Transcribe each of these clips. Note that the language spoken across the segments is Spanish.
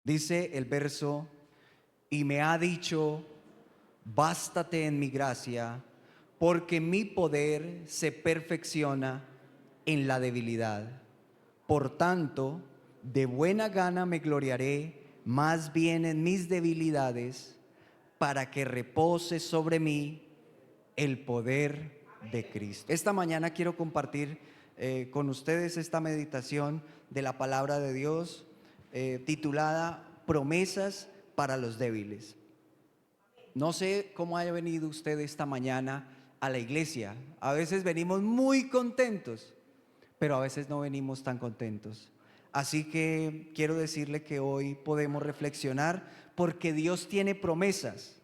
Dice el verso, y me ha dicho, bástate en mi gracia, porque mi poder se perfecciona en la debilidad. Por tanto, de buena gana me gloriaré más bien en mis debilidades, para que repose sobre mí el poder de Cristo. Esta mañana quiero compartir con ustedes esta meditación de la palabra de Dios titulada Promesas para los débiles. No sé cómo haya venido usted esta mañana a la iglesia. A veces venimos muy contentos, pero a veces no venimos tan contentos. Así que quiero decirle que hoy podemos reflexionar porque Dios tiene promesas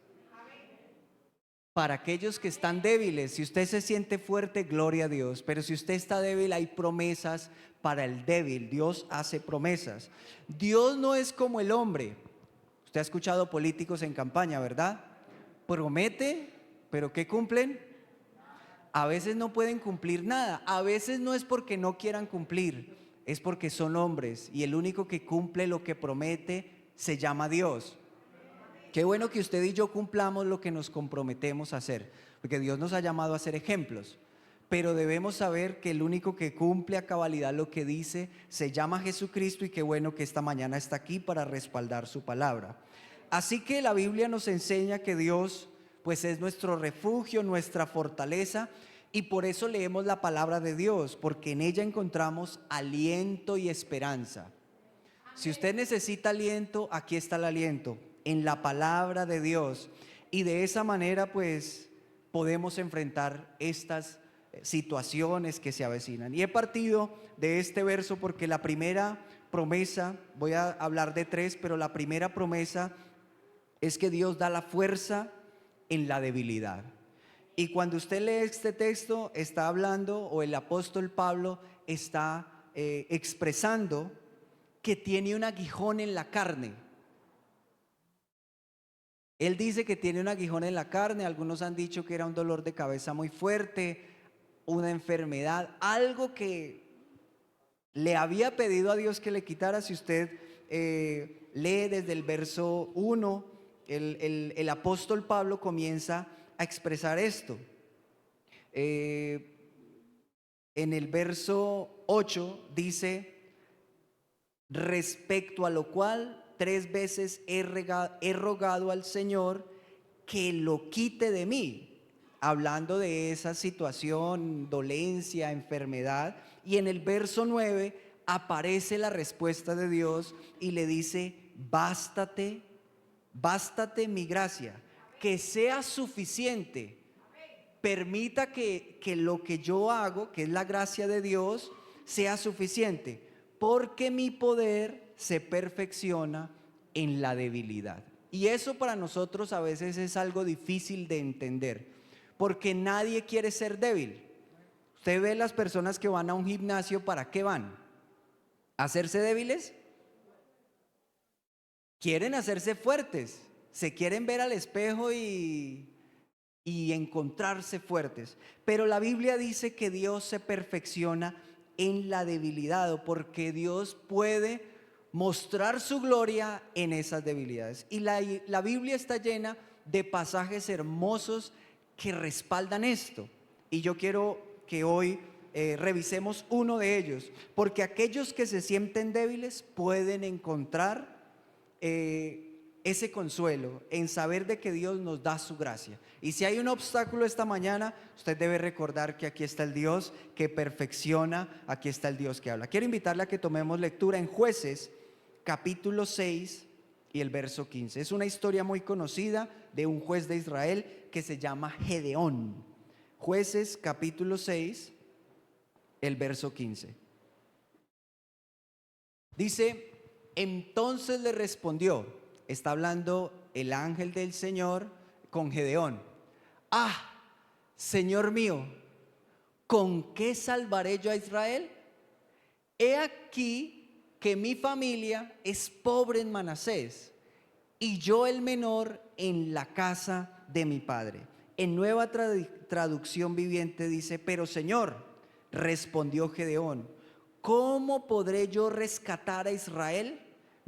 para aquellos que están débiles. Si usted se siente fuerte, gloria a Dios, pero si usted está débil, hay promesas para el débil. Dios hace promesas. Dios no es como el hombre. Usted ha escuchado políticos en campaña, ¿verdad? Promete, pero ¿qué cumplen? A veces no pueden cumplir nada. A veces no es porque no quieran cumplir, es porque son hombres y el único que cumple lo que promete se llama Dios. Qué bueno que usted y yo cumplamos lo que nos comprometemos a hacer, porque Dios nos ha llamado a ser ejemplos. Pero debemos saber que el único que cumple a cabalidad lo que dice se llama Jesucristo, y qué bueno que esta mañana está aquí para respaldar su palabra. Así que la Biblia nos enseña que Dios pues es nuestro refugio, nuestra fortaleza, y por eso leemos la palabra de Dios, porque en ella encontramos aliento y esperanza. Si usted necesita aliento, aquí está el aliento, en la palabra de Dios. Y de esa manera pues podemos enfrentar estas situaciones que se avecinan. Y he partido de este verso porque la primera promesa, voy a hablar de tres, pero la primera promesa es que Dios da la fuerza en la debilidad. Y cuando usted lee este texto, está hablando, o el apóstol Pablo está expresando que tiene un aguijón en la carne. Él dice que tiene un aguijón en la carne. Algunos han dicho que era un dolor de cabeza muy fuerte, una enfermedad, algo que le había pedido a Dios que le quitara. Si usted lee desde el verso 1, el apóstol Pablo comienza a expresar esto. En el verso 8 dice, respecto a lo cual 3 veces he rogado al Señor que lo quite de mí, hablando de esa situación, dolencia, enfermedad. Y en el verso 9 aparece la respuesta de Dios y le dice, bástate mi gracia, que sea suficiente. Permita que lo que yo hago, que es la gracia de Dios, sea suficiente, porque mi poder se perfecciona en la debilidad. Y eso para nosotros a veces es algo difícil de entender, porque nadie quiere ser débil. Usted ve las personas que van a un gimnasio, ¿para qué van? ¿A hacerse débiles? Quieren hacerse fuertes, se quieren ver al espejo y encontrarse fuertes. Pero la Biblia dice que Dios se perfecciona en la debilidad, porque Dios puede mostrar su gloria en esas debilidades. Y la Biblia está llena de pasajes hermosos que respaldan esto. Y yo quiero que hoy revisemos uno de ellos, porque aquellos que se sienten débiles pueden encontrar ese consuelo en saber de que Dios nos da su gracia. Y si hay un obstáculo esta mañana, usted debe recordar que aquí está el Dios que perfecciona, aquí está el Dios que habla. Quiero invitarle a que tomemos lectura en Jueces capítulo 6 y el verso 15. Es una historia muy conocida de un juez de Israel que se llama Gedeón. Jueces capítulo 6, el verso 15. Dice, entonces le respondió, está hablando el ángel del Señor con Gedeón, ah, Señor mío, ¿con qué salvaré yo a Israel? He aquí que mi familia es pobre en Manasés y yo el menor en la casa de mi padre. En Nueva Traducción Viviente dice, pero Señor, respondió Gedeón, ¿cómo podré yo rescatar a Israel?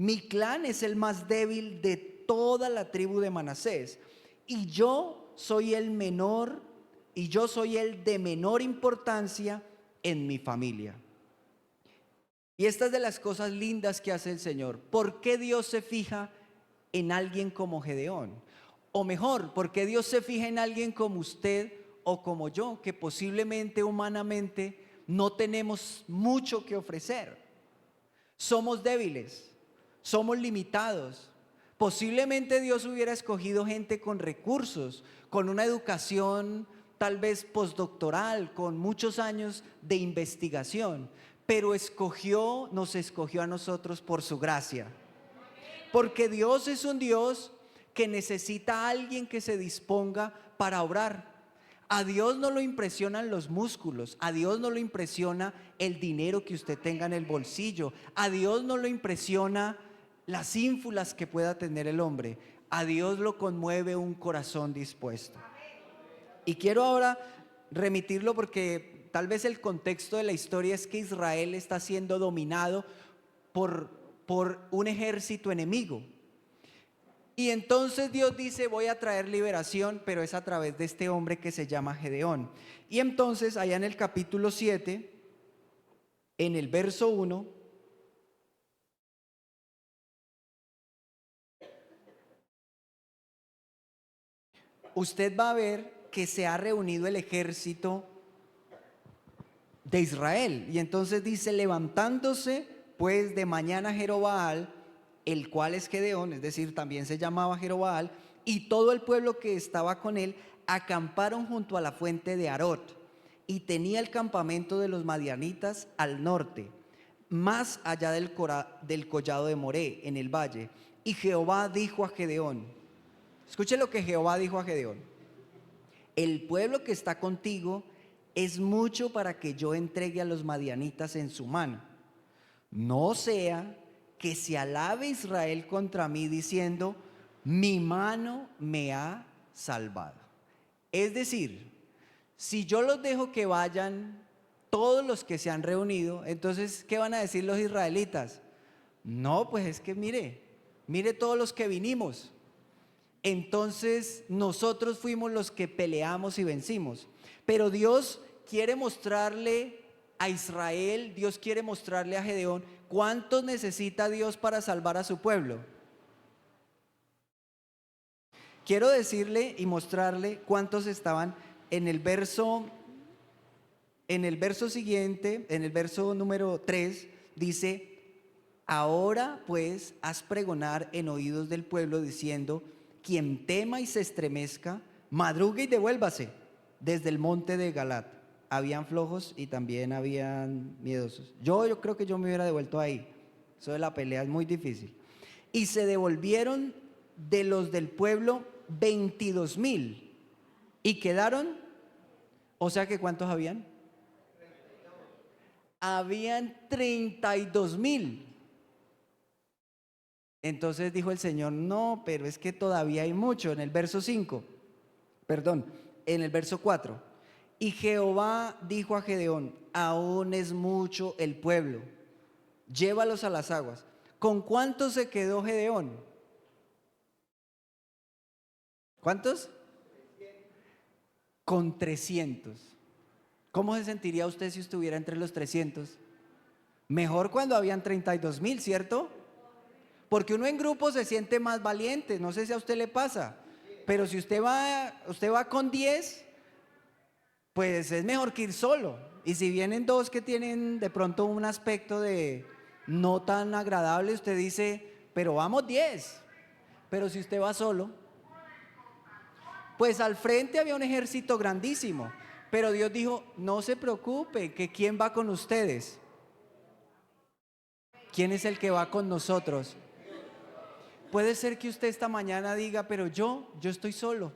Mi clan es el más débil de toda la tribu de Manasés, y yo soy el menor, y yo soy el de menor importancia en mi familia. Y esta es de las cosas lindas que hace el Señor. ¿Por qué Dios se fija en alguien como Gedeón? O mejor, ¿por qué Dios se fija en alguien como usted o como yo, que posiblemente humanamente no tenemos mucho que ofrecer? Somos débiles, somos limitados. Posiblemente Dios hubiera escogido gente con recursos, con una educación tal vez postdoctoral, con muchos años de investigación, pero nos escogió a nosotros por su gracia. Porque Dios es un Dios que necesita a alguien que se disponga para obrar. A Dios no lo impresionan los músculos, a Dios no lo impresiona el dinero que usted tenga en el bolsillo, a Dios no lo impresiona las ínfulas que pueda tener el hombre. A Dios lo conmueve un corazón dispuesto. Y quiero ahora remitirlo porque tal vez el contexto de la historia es que Israel está siendo dominado por un ejército enemigo. Y entonces Dios dice: voy a traer liberación, pero es a través de este hombre que se llama Gedeón. Y entonces allá en el capítulo 7, en el verso 1, usted va a ver que se ha reunido el ejército de Israel. Y entonces dice: levantándose pues de mañana Jerobbaal, el cual es Gedeón, es decir, también se llamaba Jerobbaal, y todo el pueblo que estaba con él acamparon junto a la fuente de Arot, y tenía el campamento de los madianitas al norte, más allá del collado de Moré, en el valle. Y Jehová dijo a Gedeón, escuche lo que Jehová dijo a Gedeón: el pueblo que está contigo es mucho para que yo entregue a los madianitas en su mano. No sea que se alabe Israel contra mí diciendo: mi mano me ha salvado. Es decir, si yo los dejo que vayan todos los que se han reunido, entonces ¿qué van a decir los israelitas? No, pues es que mire todos los que vinimos. Entonces nosotros fuimos los que peleamos y vencimos. Pero Dios quiere mostrarle a Israel, Dios quiere mostrarle a Gedeón cuántos necesita Dios para salvar a su pueblo. Quiero decirle y mostrarle cuántos estaban en el verso siguiente, en el verso número 3, dice: ahora pues haz pregonar en oídos del pueblo diciendo: quien tema y se estremezca, madrugue y devuélvase desde el monte de Galat. Habían flojos y también habían miedosos. Yo creo que yo me hubiera devuelto ahí. Eso de la pelea es muy difícil. Y se devolvieron de los del pueblo 22,000 y quedaron, o sea que ¿cuántos habían? Habían 32,000. Entonces dijo el Señor: no, pero es que todavía hay mucho. En el verso 4. Y Jehová dijo a Gedeón: aún es mucho el pueblo, llévalos a las aguas. ¿Con cuántos se quedó Gedeón? ¿Cuántos? Con 300. ¿Cómo se sentiría usted si estuviera entre los 300? Mejor cuando habían 32,000, ¿cierto? Porque uno en grupo se siente más valiente. No sé si a usted le pasa, pero si usted va con 10, pues es mejor que ir solo. Y si vienen dos que tienen de pronto un aspecto de no tan agradable, usted dice: pero vamos 10. Pero si usted va solo, pues al frente había un ejército grandísimo, pero Dios dijo: no se preocupe, que ¿quién va con ustedes? ¿Quién es el que va con nosotros? Puede ser que usted esta mañana diga: pero yo estoy solo,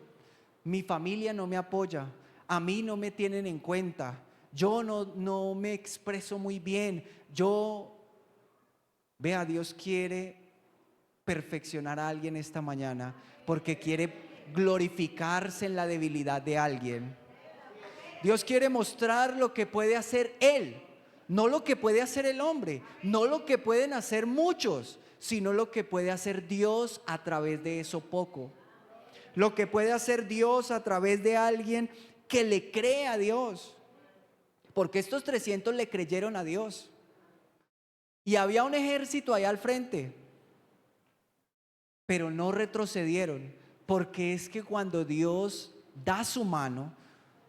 mi familia no me apoya, a mí no me tienen en cuenta, yo no me expreso muy bien. Vea, Dios quiere perfeccionar a alguien esta mañana porque quiere glorificarse en la debilidad de alguien. Dios quiere mostrar lo que puede hacer Él, no lo que puede hacer el hombre, no lo que pueden hacer muchos, sino lo que puede hacer Dios a través de eso poco. Lo que puede hacer Dios a través de alguien que le cree a Dios. Porque estos 300 le creyeron a Dios. Y había un ejército allá al frente, pero no retrocedieron, porque es que cuando Dios da su mano,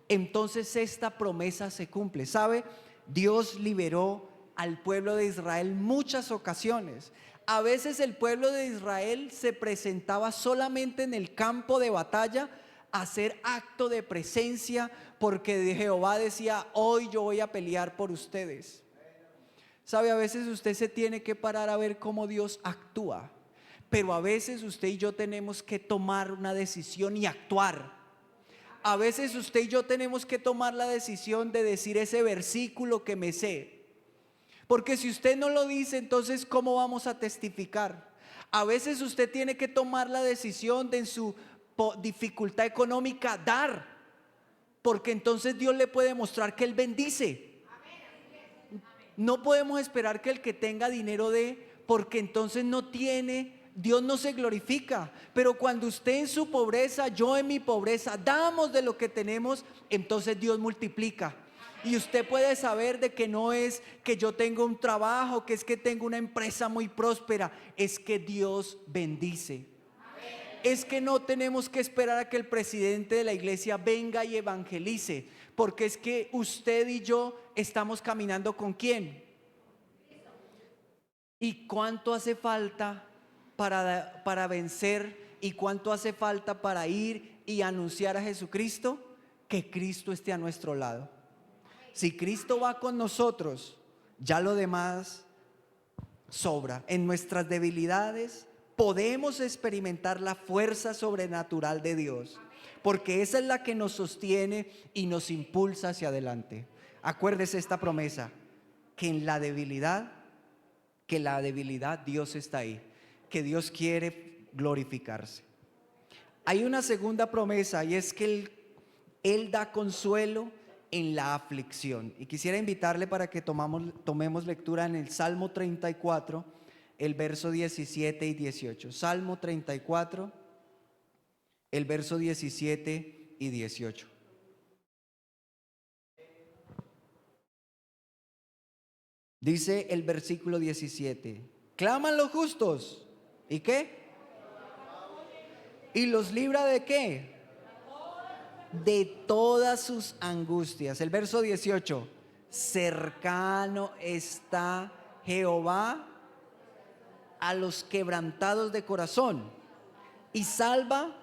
entonces esta promesa se cumple. ¿Sabe? Dios liberó al pueblo de Israel muchas ocasiones. A veces el pueblo de Israel se presentaba solamente en el campo de batalla a hacer acto de presencia, porque Jehová decía: hoy yo voy a pelear por ustedes. ¿Sabe? A veces usted se tiene que parar a ver cómo Dios actúa, pero a veces usted y yo tenemos que tomar una decisión y actuar. A veces usted y yo tenemos que tomar la decisión de decir ese versículo que me sé, porque si usted no lo dice, entonces ¿cómo vamos a testificar? A veces usted tiene que tomar la decisión de en su dificultad económica dar, porque entonces Dios le puede mostrar que Él bendice. No podemos esperar que el que tenga dinero dé, porque entonces no tiene, Dios no se glorifica. Pero cuando usted en su pobreza, yo en mi pobreza, damos de lo que tenemos, entonces Dios multiplica. Y usted puede saber de que no es que yo tengo un trabajo, que es que tengo una empresa muy próspera, es que Dios bendice. Es que no tenemos que esperar a que el presidente de la iglesia venga y evangelice, porque es que usted y yo estamos caminando ¿con quién? ¿Y cuánto hace falta para vencer? ¿Y cuánto hace falta para ir y anunciar a Jesucristo? Que Cristo esté a nuestro lado. Si Cristo va con nosotros, ya lo demás sobra. En nuestras debilidades podemos experimentar la fuerza sobrenatural de Dios, porque esa es la que nos sostiene y nos impulsa hacia adelante. Acuérdese esta promesa, que en la debilidad, Dios está ahí, que Dios quiere glorificarse. Hay una segunda promesa, y es que Él da consuelo en la aflicción. Y quisiera invitarle para que tomemos lectura en el Salmo 34, el verso 17 y 18. Salmo 34, el verso 17 y 18. Dice el versículo 17: claman los justos, ¿y qué? ¿Y los libra de qué? De todas sus angustias. El verso 18: cercano está Jehová a los quebrantados de corazón y salva.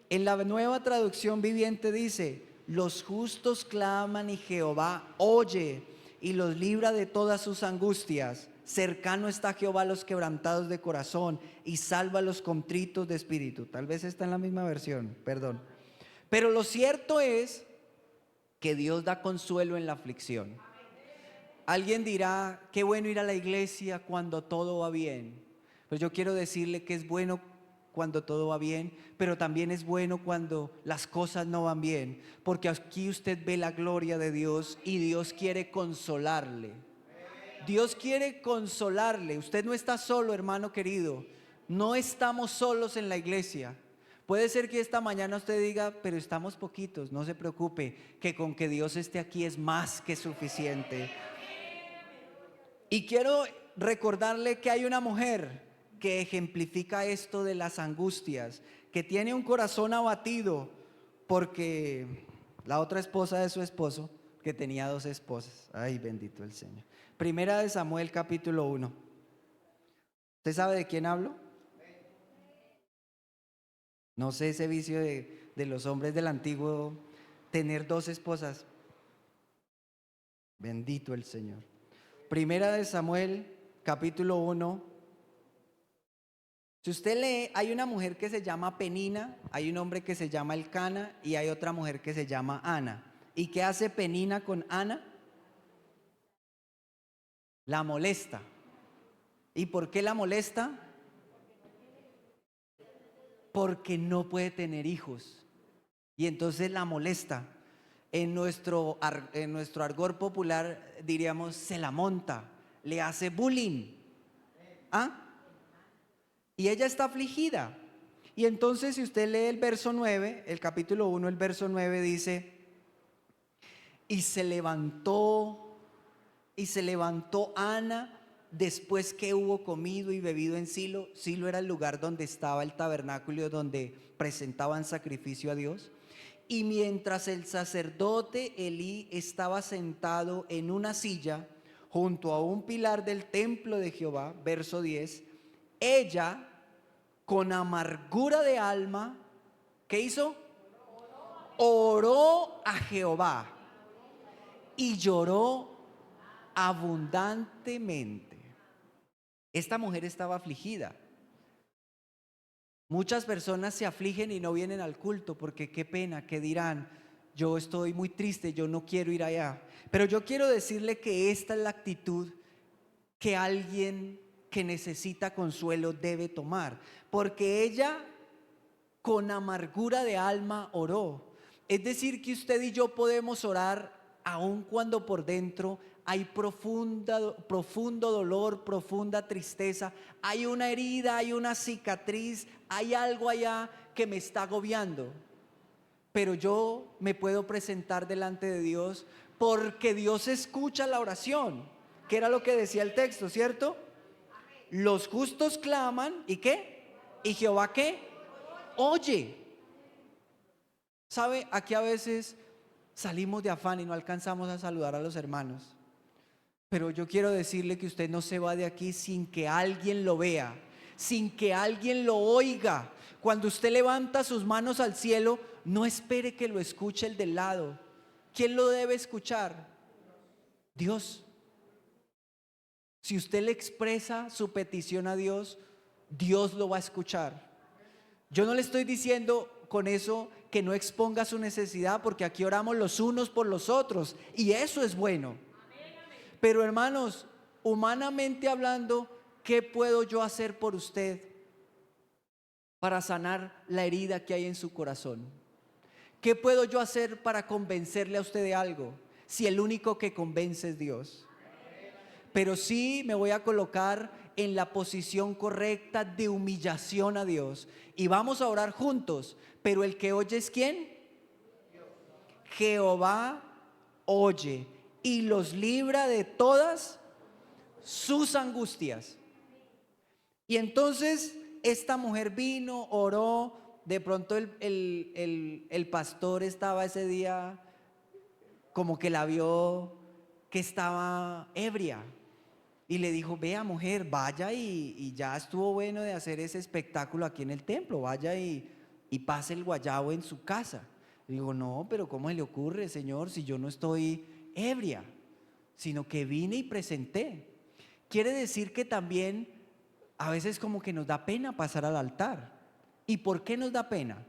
En la Nueva Traducción Viviente dice: los justos claman y Jehová oye y los libra de todas sus angustias. Cercano está Jehová a los quebrantados de corazón y salva a los contritos de espíritu. Tal vez está en la misma versión, perdón. Pero lo cierto es que Dios da consuelo en la aflicción. Alguien dirá: qué bueno ir a la iglesia cuando todo va bien. Pero yo quiero decirle que es bueno cuando todo va bien, pero también es bueno cuando las cosas no van bien, porque aquí usted ve la gloria de Dios y Dios quiere consolarle. Dios quiere consolarle. Usted no está solo, hermano querido. No estamos solos en la iglesia. Puede ser que esta mañana usted diga: pero estamos poquitos. No se preocupe, que con que Dios esté aquí es más que suficiente. Y quiero recordarle que hay una mujer que ejemplifica esto de las angustias, que tiene un corazón abatido porque la otra esposa de su esposo, que tenía 2 esposas. Ay, bendito el Señor. Primera de Samuel capítulo 1. ¿Usted sabe de quién hablo? No sé, ese vicio de los hombres del antiguo, tener 2 esposas. Bendito el Señor. Primera de Samuel capítulo 1. Si usted lee, hay una mujer que se llama Penina, hay un hombre que se llama Elcana y hay otra mujer que se llama Ana. ¿Y qué hace Penina con Ana? La molesta. ¿Y por qué la molesta? Porque no puede tener hijos. Y entonces la molesta. En nuestro argot popular diríamos: se la monta, le hace bullying. ¿Ah? Y ella está afligida. Y entonces si usted lee el verso 9, el capítulo 1, el verso 9 dice, y se levantó Ana después que hubo comido y bebido en Silo. Silo era el lugar donde estaba el tabernáculo, donde presentaban sacrificio a Dios. Y mientras el sacerdote Elí estaba sentado en una silla junto a un pilar del templo de Jehová, verso 10, ella con amargura de alma, ¿qué hizo? Oró a Jehová y lloró abundantemente. Esta mujer estaba afligida. Muchas personas se afligen y no vienen al culto porque qué pena, que dirán, yo estoy muy triste, yo no quiero ir allá. Pero yo quiero decirle que esta es la actitud que alguien que necesita consuelo debe tomar, porque ella con amargura de alma oró. Es decir, que usted y yo podemos orar aun cuando por dentro hay profundo dolor, profunda tristeza, hay una herida, hay una cicatriz, hay algo allá que me está agobiando. Pero yo me puedo presentar delante de Dios porque Dios escucha la oración, que era lo que decía el texto, ¿cierto? Los justos claman, ¿y qué? ¿Y Jehová qué? Oye. ¿Sabe? Aquí a veces salimos de afán y no alcanzamos a saludar a los hermanos. Pero yo quiero decirle que usted no se va de aquí sin que alguien lo vea, sin que alguien lo oiga. Cuando usted levanta sus manos al cielo, no espere que lo escuche el del lado. ¿Quién lo debe escuchar? Dios. Si usted le expresa su petición a Dios, Dios lo va a escuchar. Yo no le estoy diciendo con eso que no exponga su necesidad, porque aquí oramos los unos por los otros y eso es bueno. Pero hermanos, humanamente hablando, ¿qué puedo yo hacer por usted para sanar la herida que hay en su corazón? ¿Qué puedo yo hacer para convencerle a usted de algo si el único que convence es Dios? Pero sí me voy a colocar en la posición correcta de humillación a Dios y vamos a orar juntos. Pero el que oye es ¿quién? Jehová oye y los libra de todas sus angustias. Y entonces esta mujer vino, oró. De pronto el pastor estaba ese día como que la vio que estaba ebria y le dijo, vea mujer, vaya y ya estuvo bueno de hacer ese espectáculo aquí en el templo, vaya y pase el guayabo en su casa. Digo, no, pero ¿cómo se le ocurre, Señor, si yo no estoy ebria, sino que vine y presenté? Quiere decir que también a veces como que nos da pena pasar al altar. ¿Y por qué nos da pena?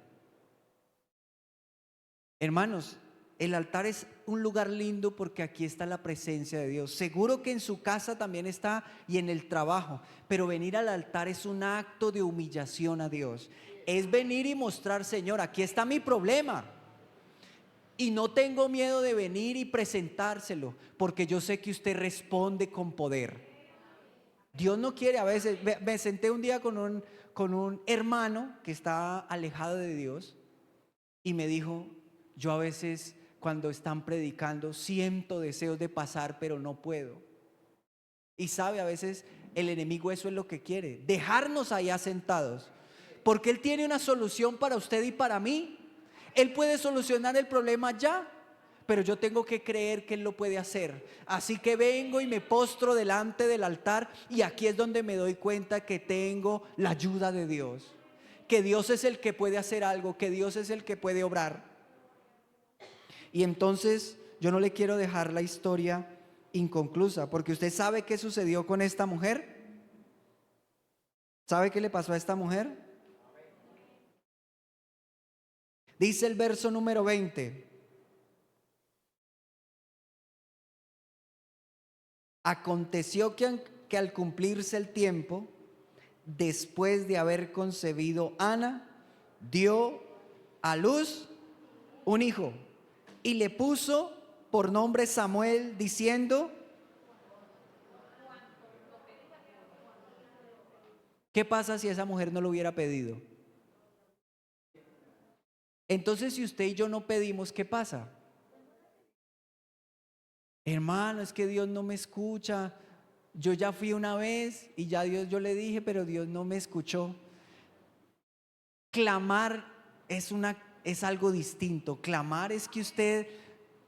Hermanos, el altar es un lugar lindo porque aquí está la presencia de Dios. Seguro que en su casa también está y en el trabajo, pero venir al altar es un acto de humillación a Dios. Es venir y mostrar, Señor, aquí está mi problema. Y no tengo miedo de venir y presentárselo, porque yo sé que usted responde con poder. Dios no quiere a veces. Me senté un día con un hermano que está alejado de Dios y me dijo, yo a veces cuando están predicando siento deseos de pasar, pero no puedo. Y sabe, a veces el enemigo eso es lo que quiere, dejarnos allá sentados, porque él tiene una solución para usted y para mí. Él puede solucionar el problema ya, pero yo tengo que creer que él lo puede hacer. Así que vengo y me postro delante del altar y aquí es donde me doy cuenta que tengo la ayuda de Dios, que Dios es el que puede hacer algo, que Dios es el que puede obrar. Y entonces yo no le quiero dejar la historia inconclusa, porque usted sabe qué sucedió con esta mujer. ¿Sabe qué le pasó a esta mujer? Dice el verso número 20. Aconteció que al cumplirse el tiempo, después de haber concebido Ana, dio a luz un hijo y le puso por nombre Samuel, diciendo, ¿Qué pasa si esa mujer no lo hubiera pedido? Entonces, si usted y yo no pedimos, ¿qué pasa? Hermano, es que Dios no me escucha. Yo ya fui una vez y ya Dios, yo le dije, pero Dios no me escuchó. Clamar es algo distinto. Clamar es que usted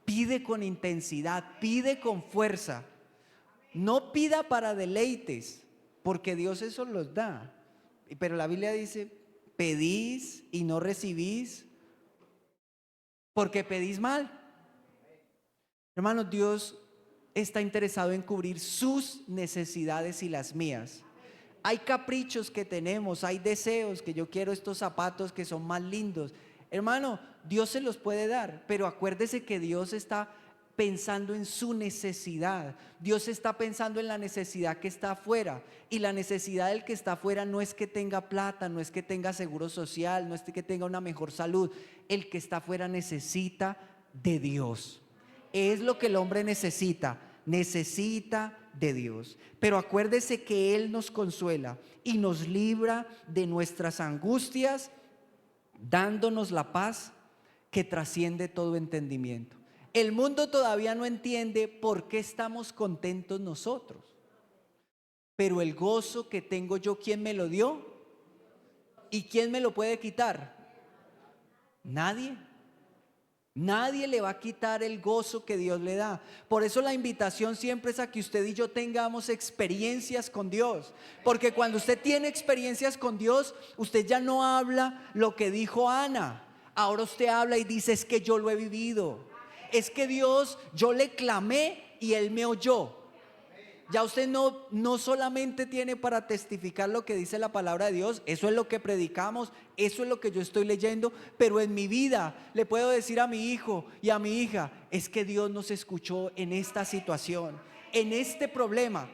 pide con intensidad, pide con fuerza. No pida para deleites, porque Dios eso los da. Pero la Biblia dice, pedís y no recibís porque pedís mal. Hermanos, Dios está interesado en cubrir sus necesidades y las mías. Hay caprichos que tenemos, hay deseos, que yo quiero estos zapatos que son más lindos. Hermano, Dios se los puede dar, pero acuérdese que Dios está pensando en su necesidad. Dios está pensando en la necesidad que está afuera. Y la necesidad del que está afuera no es que tenga plata, no es que tenga seguro social, no es que tenga una mejor salud. El que está afuera necesita de Dios. Es lo que el hombre necesita de Dios. Pero acuérdese que Él nos consuela y nos libra de nuestras angustias, dándonos la paz que trasciende todo entendimiento. El mundo todavía no entiende por qué estamos contentos nosotros, pero el gozo que tengo yo, ¿quién me lo dio? ¿Y quién me lo puede quitar? Nadie. Nadie le va a quitar el gozo que Dios le da. Por eso la invitación siempre es a que usted y yo tengamos experiencias con Dios. Porque cuando usted tiene experiencias con Dios, usted ya no habla lo que dijo Ana. Ahora usted habla y dice, es que yo lo he vivido. Es que Dios, yo le clamé y Él me oyó. Ya usted no solamente tiene para testificar lo que dice la palabra de Dios, eso es lo que predicamos, eso es lo que yo estoy leyendo, pero en mi vida le puedo decir a mi hijo y a mi hija, es que Dios nos escuchó en esta situación, en este problema.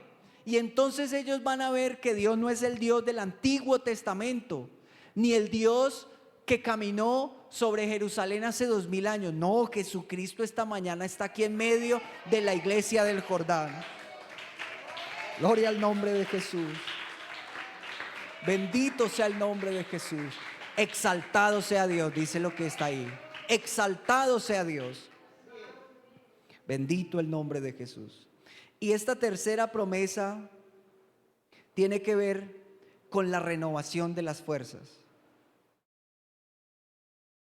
Y entonces ellos van a ver que Dios no es el Dios del Antiguo Testamento, ni el Dios que caminó sobre Jerusalén hace 2000 años. No, Jesucristo esta mañana está aquí en medio de la iglesia del Jordán. Gloria al nombre de Jesús. Bendito sea el nombre de Jesús. Exaltado sea Dios, dice lo que está ahí. Exaltado sea Dios. Bendito el nombre de Jesús. Y esta tercera promesa tiene que ver con la renovación de las fuerzas.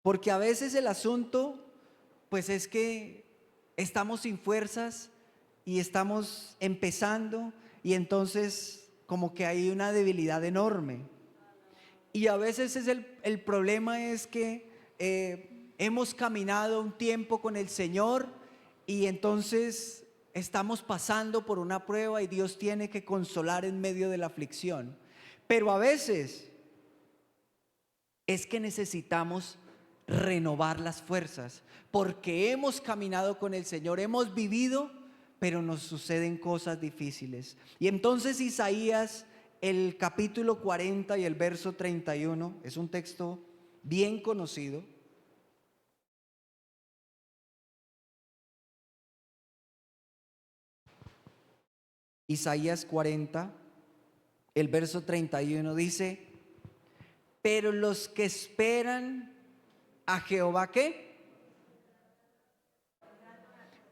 Porque a veces el asunto, pues es que estamos sin fuerzas y estamos empezando y entonces como que hay una debilidad enorme. Y a veces el problema es que hemos caminado un tiempo con el Señor y entonces estamos pasando por una prueba y Dios tiene que consolar en medio de la aflicción. Pero a veces es que necesitamos renovar las fuerzas porque hemos caminado con el Señor, hemos vivido, pero nos suceden cosas difíciles. Y entonces Isaías, el capítulo 40 y el verso 31, es un texto bien conocido. Isaías 40, el verso 31 dice, pero los que esperan a Jehová, ¿qué?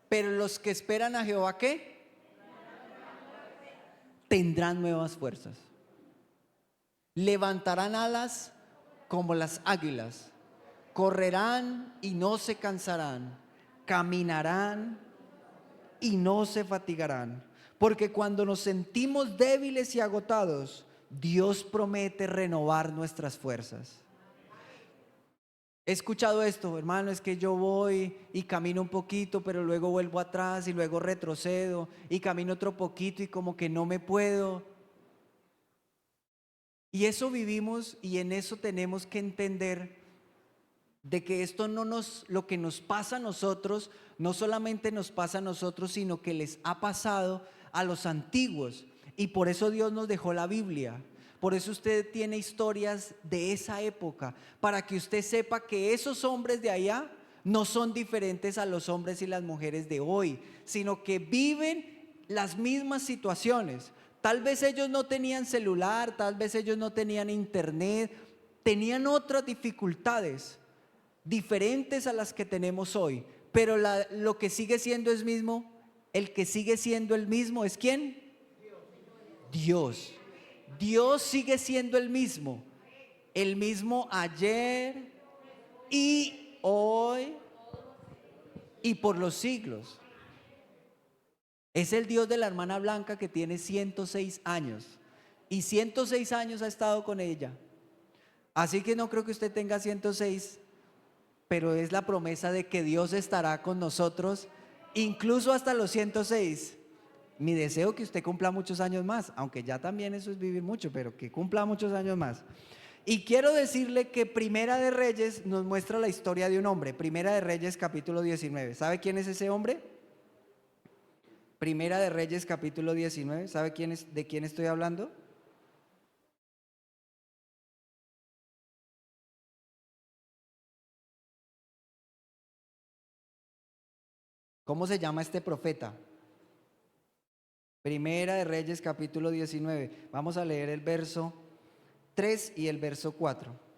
Pero los que esperan a Jehová, ¿qué? Tendrán nuevas fuerzas. Levantarán alas como las águilas. Correrán y no se cansarán. Caminarán y no se fatigarán. Porque cuando nos sentimos débiles y agotados, Dios promete renovar nuestras fuerzas. He escuchado esto, hermano, es que yo voy y camino un poquito, pero luego vuelvo atrás y luego retrocedo y camino otro poquito y como que no me puedo. Y eso vivimos y en eso tenemos que entender de que esto lo que nos pasa a nosotros, no solamente nos pasa a nosotros, sino que les ha pasado a los antiguos. Y por eso Dios nos dejó la Biblia. Por eso usted tiene historias de esa época, para que usted sepa que esos hombres de allá no son diferentes a los hombres y las mujeres de hoy, sino que viven las mismas situaciones, Tal vez ellos no tenían celular, tal vez ellos no tenían internet, tenían otras dificultades diferentes a las que tenemos hoy, pero lo que sigue siendo es mismo, el que sigue siendo el mismo es ¿quién? Dios. Dios sigue siendo el mismo ayer y hoy y por los siglos. Es el Dios de la hermana Blanca que tiene 106 años y 106 años ha estado con ella. Así que no creo que usted tenga 106, pero es la promesa de que Dios estará con nosotros incluso hasta los 106. Mi deseo es que usted cumpla muchos años más, aunque ya también eso es vivir mucho, pero que cumpla muchos años más. Y quiero decirle que Primera de Reyes nos muestra la historia de un hombre. Primera de Reyes capítulo 19. ¿Sabe quién es ese hombre? Primera de Reyes capítulo 19. ¿Sabe de quién estoy hablando? ¿Cómo se llama este profeta? Primera de Reyes capítulo 19. Vamos a leer el verso 3 y el verso 4.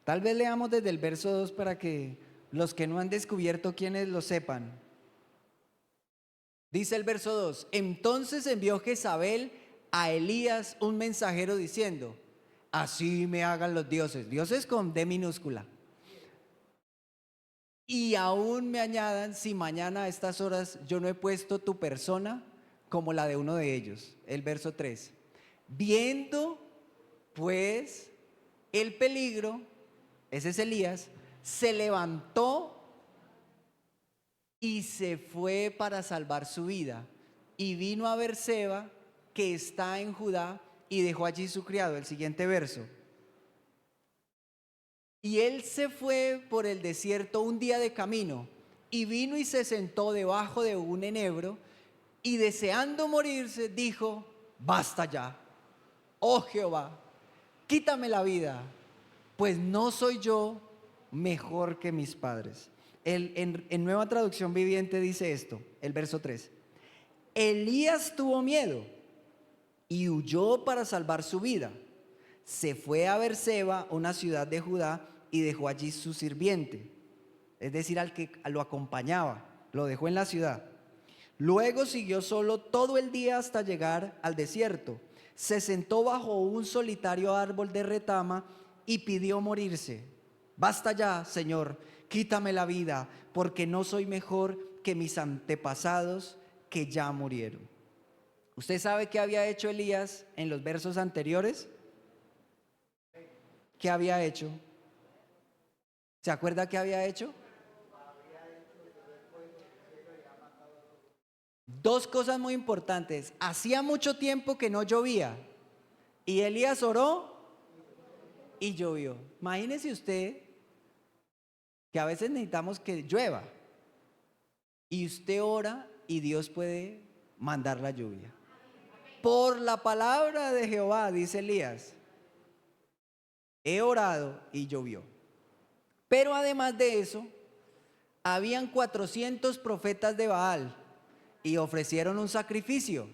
Tal vez leamos desde el verso 2 para que los que no han descubierto quiénes lo sepan. Dice el verso 2: entonces envió Jezabel a Elías un mensajero diciendo: así me hagan los dioses, dioses con D minúscula, y aún me añadan si mañana a estas horas yo no he puesto tu persona como la de uno de ellos. El verso 3: viendo pues el peligro, ese es Elías, se levantó y se fue para salvar su vida, y vino a Berseba, que está en Judá, y dejó allí su criado. El siguiente verso: y él se fue por el desierto un día de camino, y vino y se sentó debajo de un enebro, y deseando morirse dijo: basta ya, oh Jehová, quítame la vida, pues no soy yo mejor que mis padres. En Nueva Traducción Viviente dice esto, el verso 3: Elías tuvo miedo y huyó para salvar su vida. Se fue a Berseba, una ciudad de Judá, y dejó allí su sirviente, es decir, al que lo acompañaba, lo dejó en la ciudad. Luego siguió solo todo el día hasta llegar al desierto. Se sentó bajo un solitario árbol de retama y pidió morirse. Basta ya, Señor, quítame la vida, porque no soy mejor que mis antepasados que ya murieron. ¿Usted sabe qué había hecho Elías en los versos anteriores? ¿Qué había hecho? ¿Se acuerda qué había hecho? Dos cosas muy importantes. Hacía mucho tiempo que no llovía y Elías oró y llovió. Imagínese usted que a veces necesitamos que llueva y usted ora y Dios puede mandar la lluvia. Por la palabra de Jehová, dice Elías, he orado y llovió. Pero además de eso, habían 400 profetas de Baal y ofrecieron un sacrificio.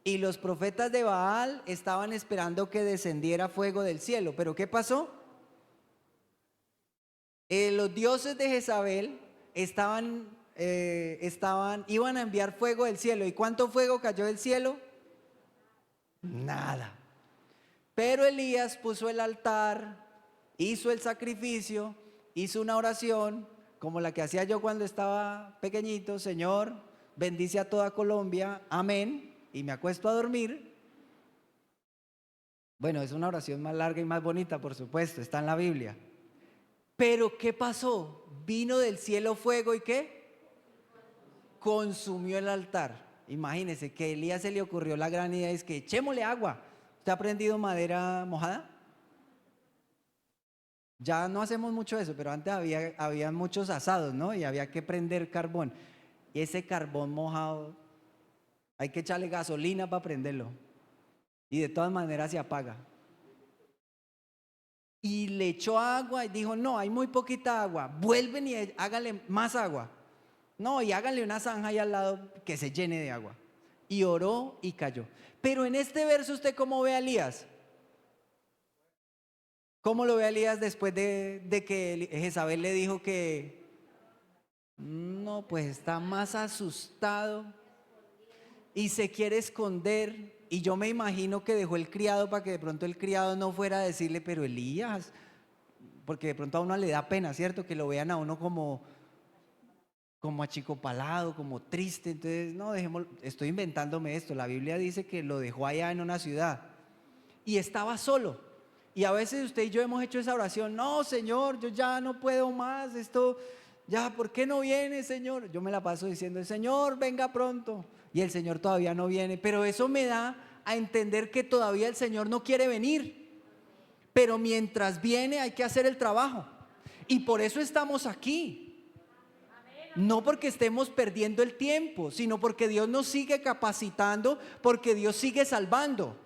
Y los profetas de Baal estaban esperando que descendiera fuego del cielo. ¿Pero qué pasó? Los dioses de Jezabel iban a enviar fuego del cielo. ¿Y cuánto fuego cayó del cielo? Nada. Pero Elías puso el altar, hizo el sacrificio, hizo una oración como la que hacía yo cuando estaba pequeñito: Señor, bendice a toda Colombia, amén, y me acuesto a dormir. Bueno, es una oración más larga y más bonita, por supuesto, está en la Biblia. Pero ¿qué pasó? Vino del cielo fuego y ¿qué? Consumió el altar. Imagínense que a Elías se le ocurrió la gran idea, es que echémosle agua. ¿Usted ha prendido madera mojada? Ya no hacemos mucho eso, pero antes había muchos asados, ¿no? Y había que prender carbón. Y ese carbón mojado, hay que echarle gasolina para prenderlo. Y de todas maneras se apaga. y le echó agua y dijo, no, hay muy poquita agua, vuelven y háganle más agua. No, y háganle una zanja ahí al lado que se llene de agua. Y oró y cayó. Pero en este verso, ¿usted cómo ve a Elías? ¿Cómo lo ve a Elías después de que Jezabel le dijo que no, pues está más asustado y se quiere esconder? Y yo me imagino que dejó el criado para que de pronto el criado no fuera a decirle, pero Elías, porque de pronto a uno le da pena, ¿cierto? Que lo vean a uno como achicopalado, como triste. Entonces, no, dejemos, estoy inventándome esto. La Biblia dice que lo dejó allá en una ciudad y estaba solo. Y a veces usted y yo hemos hecho esa oración, no, Señor, yo ya no puedo más, esto, ya, ¿por qué no viene, Señor? Yo me la paso diciendo, Señor, venga pronto. Y el Señor todavía no viene, pero eso me da a entender que todavía el Señor no quiere venir. Pero mientras viene hay que hacer el trabajo. Y por eso estamos aquí. No porque estemos perdiendo el tiempo, sino porque Dios nos sigue capacitando, porque Dios sigue salvando,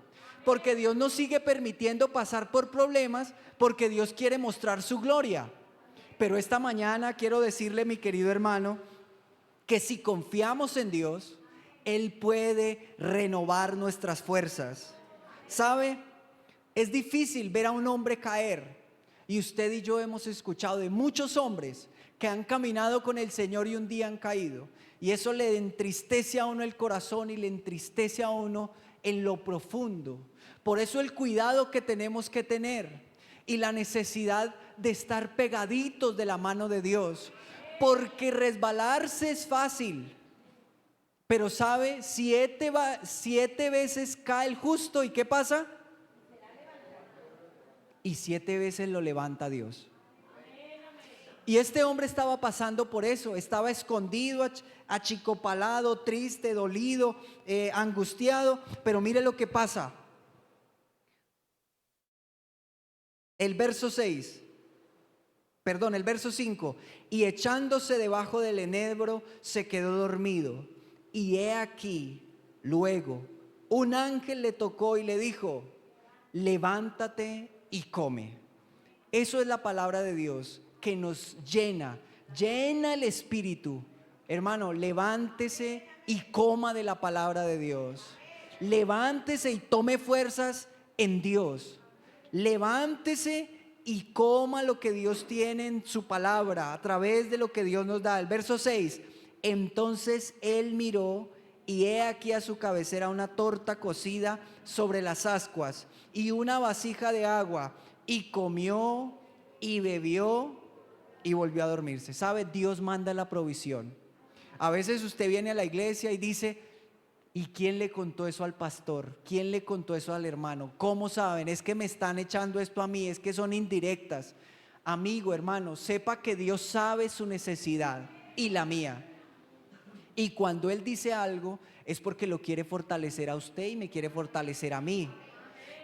porque Dios nos sigue permitiendo pasar por problemas, porque Dios quiere mostrar su gloria. Pero esta mañana quiero decirle, mi querido hermano, que si confiamos en Dios, Él puede renovar nuestras fuerzas. ¿Sabe? Es difícil ver a un hombre caer. Y usted y yo hemos escuchado de muchos hombres que han caminado con el Señor y un día han caído. Y eso le entristece a uno el corazón y le entristece a uno en lo profundo. Por eso el cuidado que tenemos que tener y la necesidad de estar pegaditos de la mano de Dios. Porque resbalarse es fácil. Pero sabe, 7 veces cae el justo y ¿qué pasa? Y 7 veces lo levanta Dios. Y este hombre estaba pasando por eso, estaba escondido, achicopalado, triste, dolido, angustiado. Pero mire lo que pasa. El verso 5. Y echándose debajo del enebro se quedó dormido. Y he aquí, luego, un ángel le tocó y le dijo, levántate y come. Eso es la palabra de Dios que nos llena el espíritu. Hermano, levántese y coma de la palabra de Dios. Levántese y tome fuerzas en Dios. Levántese y coma lo que Dios tiene en su palabra a través de lo que Dios nos da. El verso 6. Entonces él miró y he aquí a su cabecera una torta cocida sobre las ascuas y una vasija de agua, y comió y bebió y volvió a dormirse. ¿Sabe? Dios manda la provisión. A veces usted viene a la iglesia y dice, ¿y quién le contó eso al pastor? ¿Quién le contó eso al hermano? ¿Cómo saben? Es que me están echando esto a mí, es que son indirectas. Amigo, hermano, sepa que Dios sabe su necesidad y la mía. Y cuando Él dice algo es porque lo quiere fortalecer a usted y me quiere fortalecer a mí.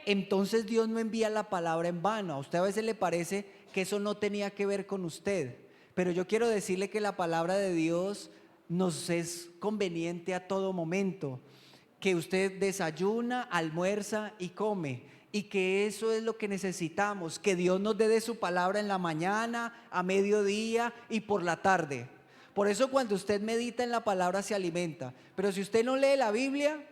Entonces Dios no envía la palabra en vano. A usted a veces le parece que eso no tenía que ver con usted, pero yo quiero decirle que la palabra de Dios nos es conveniente a todo momento, que usted desayuna, almuerza y come, y que eso es lo que necesitamos, que Dios nos dé de su palabra en la mañana, a mediodía y por la tarde. Por eso cuando usted medita en la palabra se alimenta, pero si usted no lee la Biblia,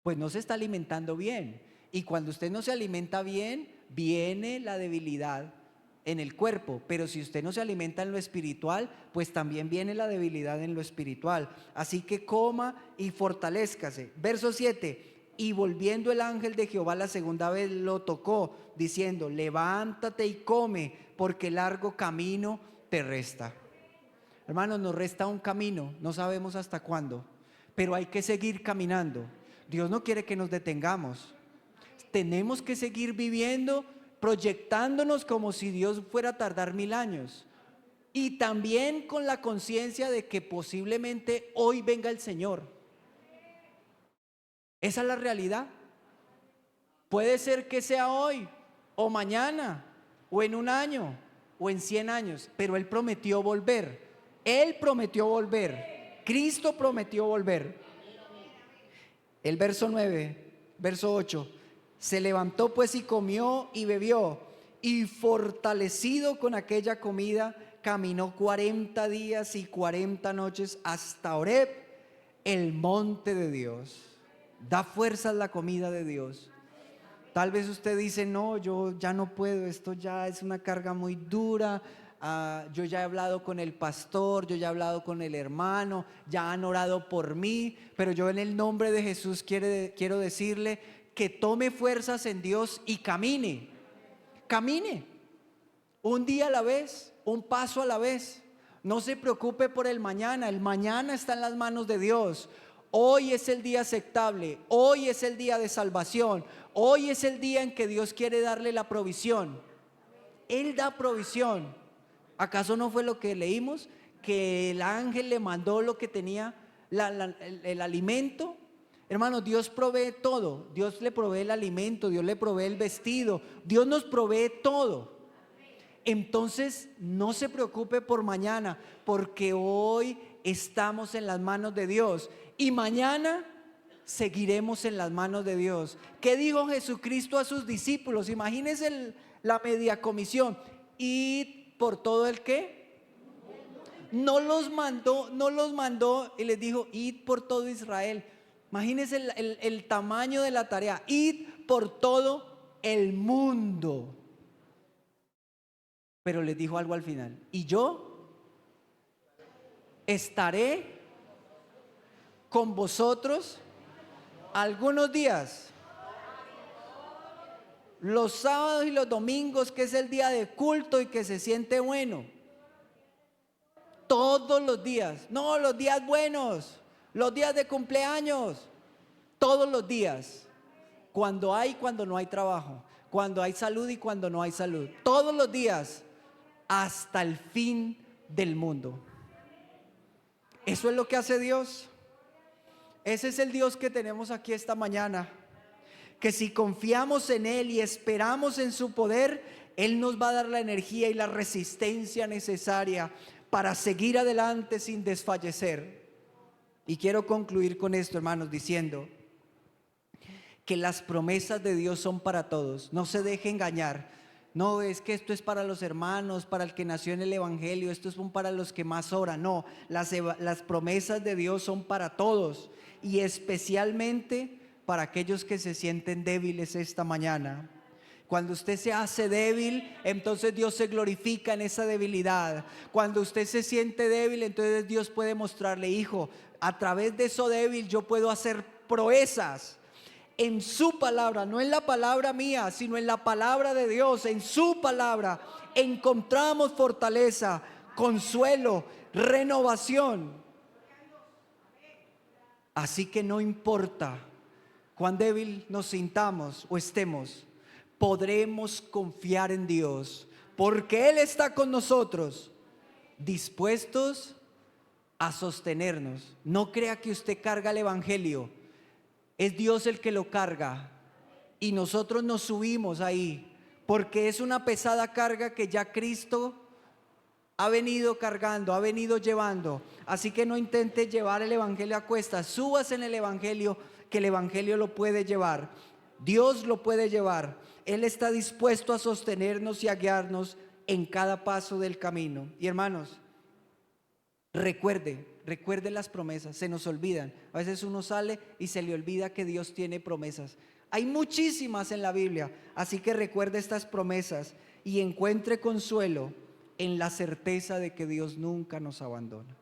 pues no se está alimentando bien. Y cuando usted no se alimenta bien, viene la debilidad en el cuerpo. Pero si usted no se alimenta en lo espiritual, pues también viene la debilidad en lo espiritual. Así que coma y fortalézcase. Verso 7. Y volviendo el ángel de Jehová la segunda vez lo tocó, diciendo, levántate y come, porque largo camino te resta. Hermanos, nos resta un camino, no sabemos hasta cuándo, pero hay que seguir caminando. Dios no quiere que nos detengamos. Tenemos que seguir viviendo, proyectándonos como si Dios fuera a tardar 1000 años. Y también con la conciencia de que posiblemente hoy venga el Señor. Esa es la realidad. Puede ser que sea hoy, o mañana, o en un año, o en 100 años, pero Él prometió volver. Él prometió volver. Cristo prometió volver. El verso 8. Se levantó pues y comió y bebió, y fortalecido con aquella comida, caminó 40 días y 40 noches hasta Horeb, el monte de Dios. Da fuerzas la comida de Dios. Tal vez usted dice, no, yo ya no puedo, esto ya es una carga muy dura. Yo ya he hablado con el pastor, yo ya he hablado con el hermano, ya han orado por mí, pero yo en el nombre de Jesús quiero decirle que tome fuerzas en Dios y camine. Camine, un día a la vez, un paso a la vez. No se preocupe por el mañana está en las manos de Dios. Hoy es el día aceptable, hoy es el día de salvación, hoy es el día en que Dios quiere darle la provisión. Él da provisión. ¿Acaso no fue lo que leímos? Que el ángel le mandó lo que tenía, el alimento. Hermanos, Dios provee todo. Dios le provee el alimento, Dios le provee el vestido, Dios nos provee todo. Entonces no se preocupe por mañana, porque hoy estamos en las manos de Dios y mañana seguiremos en las manos de Dios. ¿Qué dijo Jesucristo a sus discípulos? Imagínense la media comisión. Id por todo el ¿qué? No los mandó y les dijo, id por todo Israel. Imagínense el tamaño de la tarea. Id por todo el mundo. Pero les dijo algo al final. Y yo estaré con vosotros algunos días. Los sábados y los domingos, que es el día de culto y que se siente bueno. Todos los días. No, los días buenos, los días de cumpleaños. Todos los días. Cuando hay, cuando no hay trabajo. Cuando hay salud y cuando no hay salud. Todos los días. Hasta el fin del mundo. Eso es lo que hace Dios. Ese es el Dios que tenemos aquí esta mañana. Que si confiamos en Él y esperamos en su poder, Él nos va a dar la energía y la resistencia necesaria para seguir adelante sin desfallecer. Y quiero concluir con esto, hermanos, diciendo que las promesas de Dios son para todos. No se deje engañar. No, es que esto es para los hermanos, para el que nació en el evangelio, esto es para los que más oran. No, las promesas de Dios son para todos y especialmente para aquellos que se sienten débiles esta mañana. Cuando usted se hace débil, entonces Dios se glorifica en esa debilidad. Cuando usted se siente débil, entonces Dios puede mostrarle, hijo, a través de eso débil yo puedo hacer proezas. En su palabra, no en la palabra mía, sino en la palabra de Dios. En su palabra encontramos fortaleza, consuelo, renovación. Así que no importa cuán débil nos sintamos o estemos, podremos confiar en Dios, porque Él está con nosotros, dispuestos a sostenernos. No crea que usted carga el evangelio. Es Dios el que lo carga y nosotros nos subimos ahí porque es una pesada carga que ya Cristo ha venido cargando, ha venido llevando. Así que no intente llevar el evangelio a cuestas, súbase en el evangelio, que el evangelio lo puede llevar. Dios lo puede llevar. Él está dispuesto a sostenernos y a guiarnos en cada paso del camino. Y hermanos, recuerde las promesas, se nos olvidan. A veces uno sale y se le olvida que Dios tiene promesas. Hay muchísimas en la Biblia, así que recuerde estas promesas y encuentre consuelo en la certeza de que Dios nunca nos abandona.